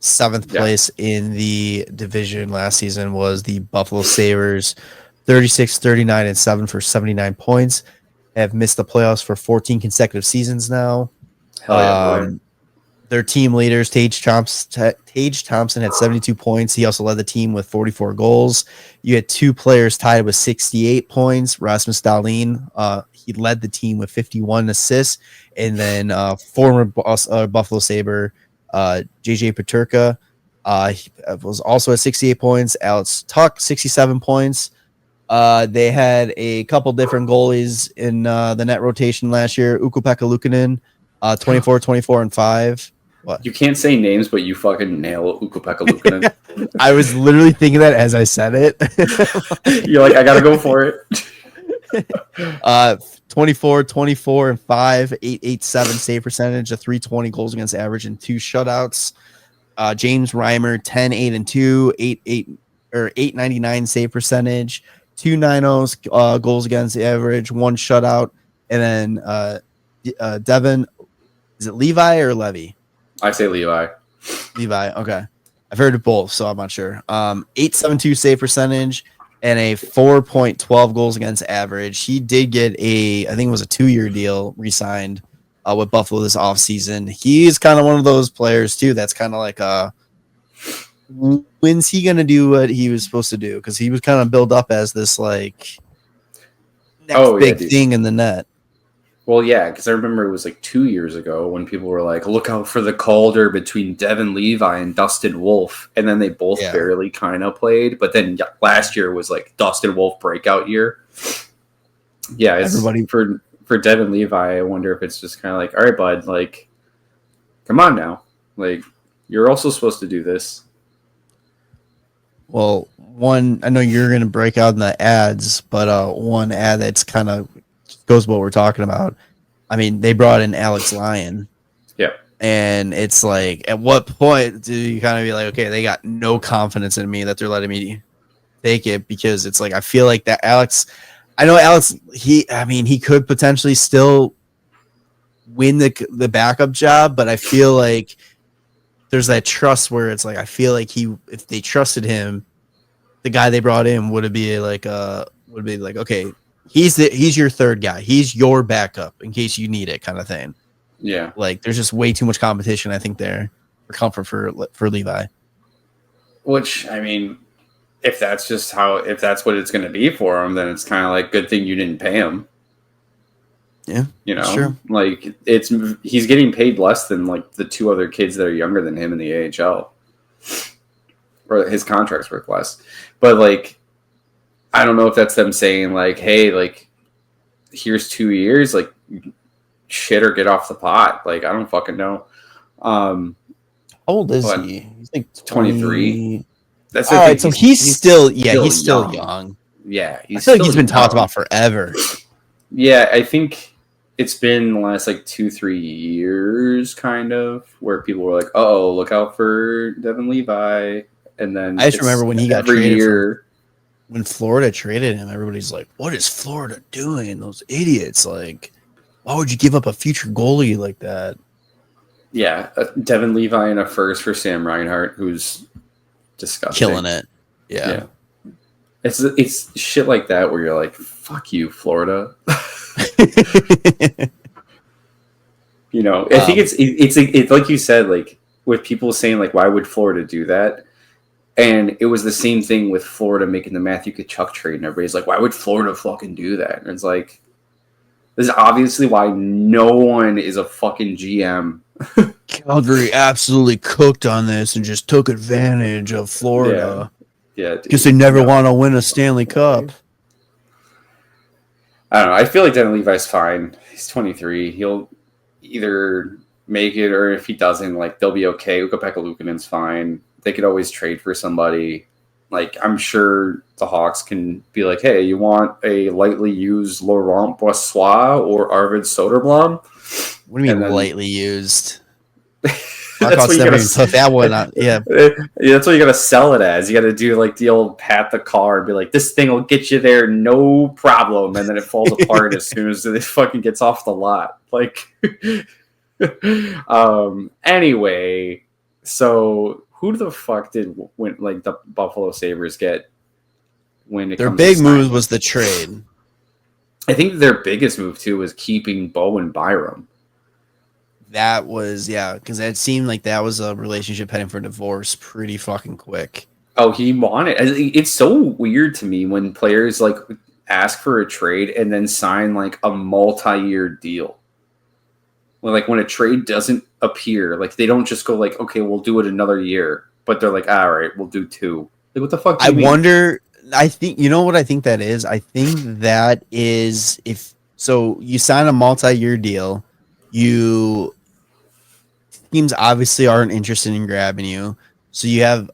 Seventh place in the division last season was the Buffalo Sabres, 36, 39, and 7 for 79 points. Have missed the playoffs for 14 consecutive seasons now. Hell yeah, boy. Their team leaders, Tage Thompson had 72 points. He also led the team with 44 goals. You had two players tied with 68 points. Rasmus Dahlin, he led the team with 51 assists. And then former Buffalo Sabre, JJ Peterka, he was also at 68 points. Alex Tuck, 67 points. They had a couple different goalies in the net rotation last year. Ukko-Pekka Luukkonen, 24, 24, and 5. What? You can't say names, but you fucking nail Ukko-Pekka Luukkonen. I was literally thinking that as I said it. You're like, I gotta go for it. 24, 24, and 5, 887 save percentage, a 320 goals against average, and 2 shutouts. James Reimer, 10, 8, and 2, 899 save percentage, 290 goals against average, 1 shutout, and then Devin, is it Levi or Levy? I say Levi. Levi, okay. I've heard it both, so I'm not sure. 872 save percentage and a 4.12 goals against average. He did get I think it was a 2-year deal re-signed with Buffalo this offseason. He's kind of one of those players, too, that's kind of like when's he going to do what he was supposed to do? Because he was kind of built up as this, like, next big thing in the net. Well, yeah, because I remember it was like 2 years ago when people were like, look out for the Calder between Devin Levi and Dustin Wolf. And then they both barely kind of played. But then last year was like Dustin Wolf breakout year. Yeah, everybody for Devin Levi, I wonder if it's just kind of like, all right, bud, like, come on now. Like, you're also supposed to do this. Well, I know you're going to break out in the ads, but one ad that's kind of goes what we're talking about. I mean, they brought in Alex Lyon. Yeah. And it's like, at what point do you kind of be like, okay, they got no confidence in me that they're letting me take it? Because it's like, I feel like that Alex, he could potentially still win the backup job, but I feel like there's that trust where it's like, I feel like if they trusted him, the guy they brought in would be like, okay, he's your third guy. He's your backup in case you need it, kind of thing. Yeah. Like, there's just way too much competition, I think, there for comfort for Levi. Which, I mean, if that's what it's going to be for him, then it's kind of like, good thing you didn't pay him. Yeah. You know, sure. Like, he's getting paid less than like the 2 other kids that are younger than him in the AHL. Or his contract's worth less. But like, I don't know if that's them saying like, hey, like, here's 2 years, like, shit or get off the pot. Like, I don't fucking know. How old is he? He's like 23. That's all right. So he's still young. Yeah, I feel like he's been talked about forever. Yeah, I think it's been the last like 2-3 years, kind of, where people were like, "Oh, look out for Devin Levi," and then I just remember when he got traded. When Florida traded him, everybody's like, "What is Florida doing? Those idiots! Like, why would you give up a future goalie like that?" Yeah, Devin Levi and a first for Sam Reinhart, who's disgusting, killing it. Yeah. It's shit like that where you're like, "Fuck you, Florida." You know, I think it's like you said, like with people saying like, "Why would Florida do that?" And it was the same thing with Florida making the Matthew Tkachuk trade, and everybody's like, "Why would Florida fucking do that?" And it's like, this is obviously why no one is a fucking GM. Calgary absolutely cooked on this and just took advantage of Florida. Yeah, because they never want to win a Stanley Cup. I don't know. I feel like Devin Levi's fine. He's 23. He'll either make it, or if he doesn't, like, they'll be okay. Ukko-Pekka Luukkonen's fine. They could always trade for somebody. Like, I'm sure the Hawks can be like, hey, you want a lightly used Laurent Brossoit or Arvid Soderblom? What do you mean lightly used? That's what you gotta took that one out. Yeah. That's what you gotta sell it as. You gotta do like the old pat the car and be like, this thing will get you there, no problem. And then it falls apart as soon as it fucking gets off the lot. Like, anyway, so who the fuck did when like the Buffalo Sabres get when it Their comes big to move signing? was the trade. I think their biggest move too was keeping Bo and Byram. That was because it seemed like that was a relationship heading for divorce pretty fucking quick. Oh, he wanted. It's so weird to me when players like ask for a trade and then sign like a multi-year deal. Well, like when a trade doesn't appear, like they don't just go like, okay, we'll do it another year, but they're like, all right, we'll do 2. Like, what the fuck do I you mean? wonder. I think you know what I think that is. I think that is if so. You sign a multi-year deal. You teams obviously aren't interested in grabbing you, so you have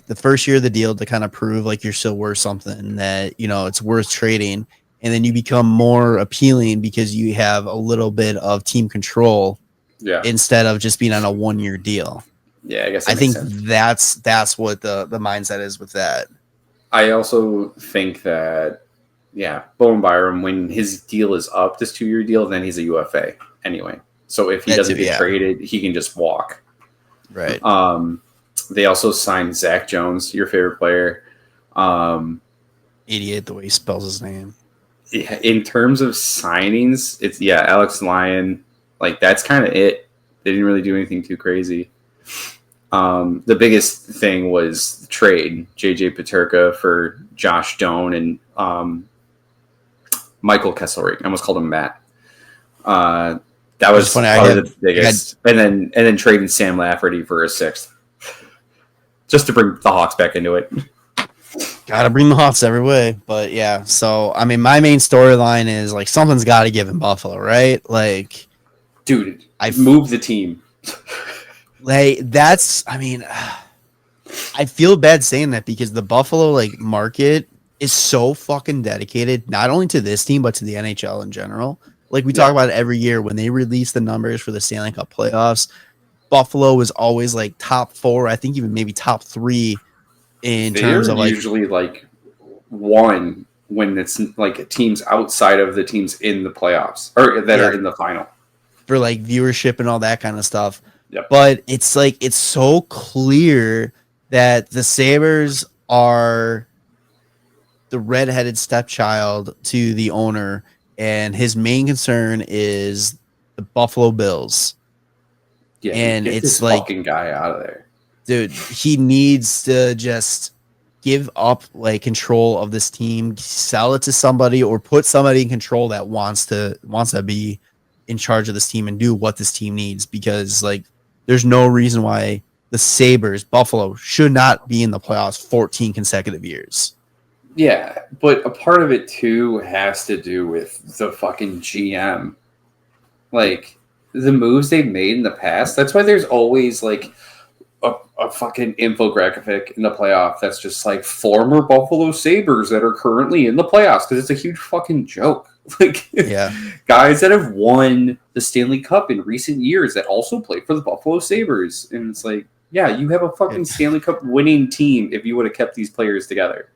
the first year of the deal to kind of prove like you're still worth something, that it's worth trading, and then you become more appealing because you have a little bit of team control Yeah, instead of just being on a 1-year deal. yeah, I guess that I makes think sense. that's what the mindset is with that. I also think that Bowen Byram, when his deal is up, this 2-year deal, then he's a UFA anyway. So if he That doesn't too, get yeah, traded, he can just walk. right. They also signed Zach Jones, your favorite player. Idiot the way he spells his name. In terms of signings, it's Alex Lyon. Like that's kind of it. They didn't really do anything too crazy. The biggest thing was the trade JJ Peterka for Josh Doan and Michael Kesselring. I almost called him Matt. That It's was funny. probably the biggest. And then trading Sam Lafferty for a 6th, just to bring the Hawks back into it. Gotta bring the Hawks every way. But yeah, so I mean, my main storyline is like something's got to give in Buffalo, right? Like, Dude, move the team. Like that's, I mean, I feel bad saying that because the Buffalo like market is so fucking dedicated, not only to this team but to the NHL in general. Like we talk about it every year when they release the numbers for the Stanley Cup playoffs. Buffalo is always like top 4, I think even maybe top 3 in terms They're of like usually like 1 when it's like teams outside of the teams in the playoffs or that are in the final for like viewership and all that kind of stuff. Yep. But it's like it's so clear that the Sabres are the redheaded stepchild to the owner, and his main concern is the Buffalo Bills. Yeah, and get it's this like, fucking guy out of there, dude, he needs to just give up like control of this team, sell it to somebody, or put somebody in control that wants to be in charge of this team and do what this team needs, because like there's no reason why the Sabres, Buffalo, should not be in the playoffs 14 consecutive years. Yeah, but a part of it too has to do with the fucking GM. Like the moves they've made in the past. That's why there's always like a fucking infographic in the playoff that's just like former Buffalo Sabres that are currently in the playoffs, because it's a huge fucking joke. Like, guys that have won the Stanley Cup in recent years that also played for the Buffalo Sabres. And it's like, yeah, you have a fucking Stanley Cup winning team if you would have kept these players together.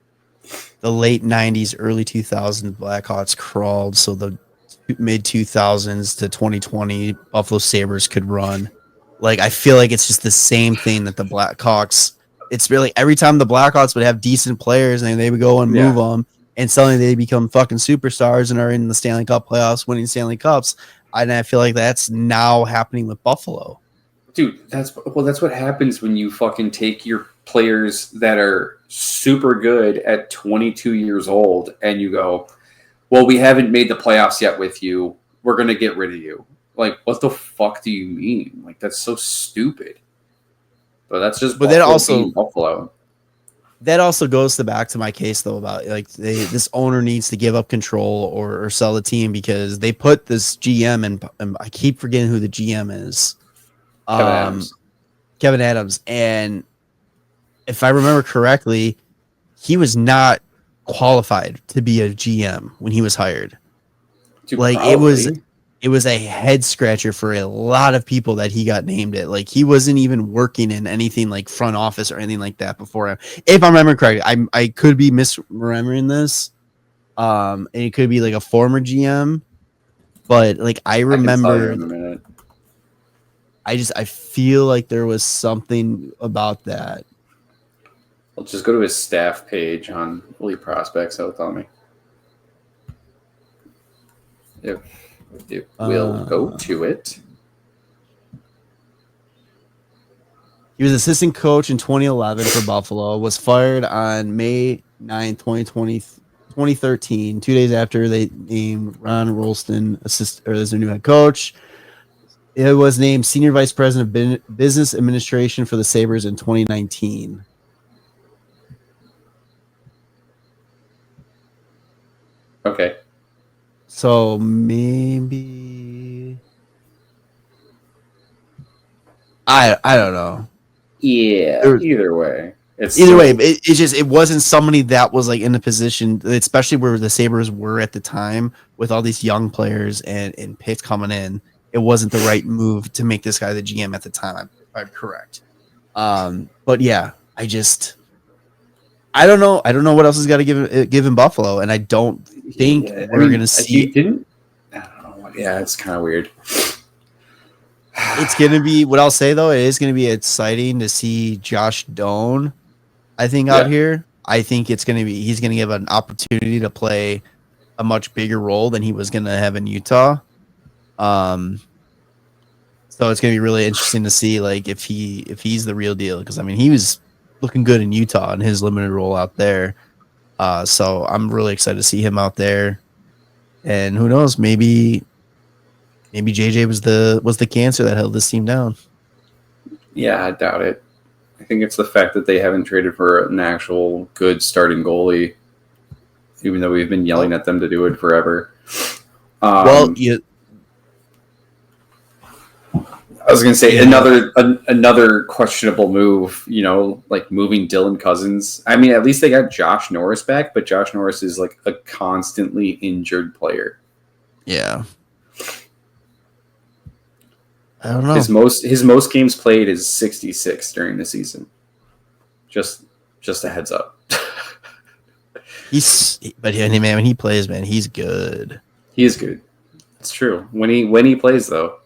The late 90s, early 2000s Blackhawks crawled so the mid 2000s to 2020 Buffalo Sabres could run. Like, I feel like it's just the same thing that the Blackhawks. It's really every time the Blackhawks would have decent players and they would go and move them, and suddenly they become fucking superstars and are in the Stanley Cup playoffs, winning Stanley Cups. And I feel like that's now happening with Buffalo. Dude, that's what happens when you fucking take your players that are super good at 22 years old and you go, well, we haven't made the playoffs yet with you. We're going to get rid of you. Like, what the fuck do you mean? Like, that's so stupid. But that's just Buffalo. That also goes back to my case though about like this owner needs to give up control or sell the team, because they put this GM and I keep forgetting who the GM is. Kevin Adams. And if I remember correctly, he was not qualified to be a GM when he was hired. Dude, like it was a head scratcher for a lot of people that he got named it. Like he wasn't even working in anything like front office or anything like that before. If I remember correctly, I could be misremembering this. And it could be like a former GM, but like I remember. I feel like there was something about that. I'll just go to his staff page on Elite Prospects. That'll tell me. If we'll go to it. He was assistant coach in 2011 for Buffalo, was fired on May 9, 2013, 2 days after they named Ron Rolston as their new head coach. It was named senior vice president of business administration for the Sabres in 2019. Okay. So maybe I don't know. Yeah. Either way, it wasn't somebody that was like in a position, especially where the Sabres were at the time with all these young players and picks coming in. It wasn't the right move to make this guy the GM at the time. If I'm correct. But yeah, I don't know. I don't know what else has got to give in Buffalo, and I don't think we're gonna see. I don't know. Yeah, it's kind of weird. It's gonna be what I'll say though. It is gonna be exciting to see Josh Doan. I think out here. I think he's gonna give an opportunity to play a much bigger role than he was gonna have in Utah. So it's gonna be really interesting to see like if he's the real deal, because I mean he was looking good in Utah in his limited role out there. So I'm really excited to see him out there. And who knows, maybe JJ was the cancer that held this team down. Yeah, I doubt it. I think it's the fact that they haven't traded for an actual good starting goalie, even though we've been yelling at them to do it forever. I was going to say another questionable move, like moving Dylan Cousins. I mean, at least they got Josh Norris back, but Josh Norris is like a constantly injured player. Yeah. I don't know. His most games played is 66 during the season. Just a heads up. When he plays, man, he's good. He is good. It's true. When he plays though.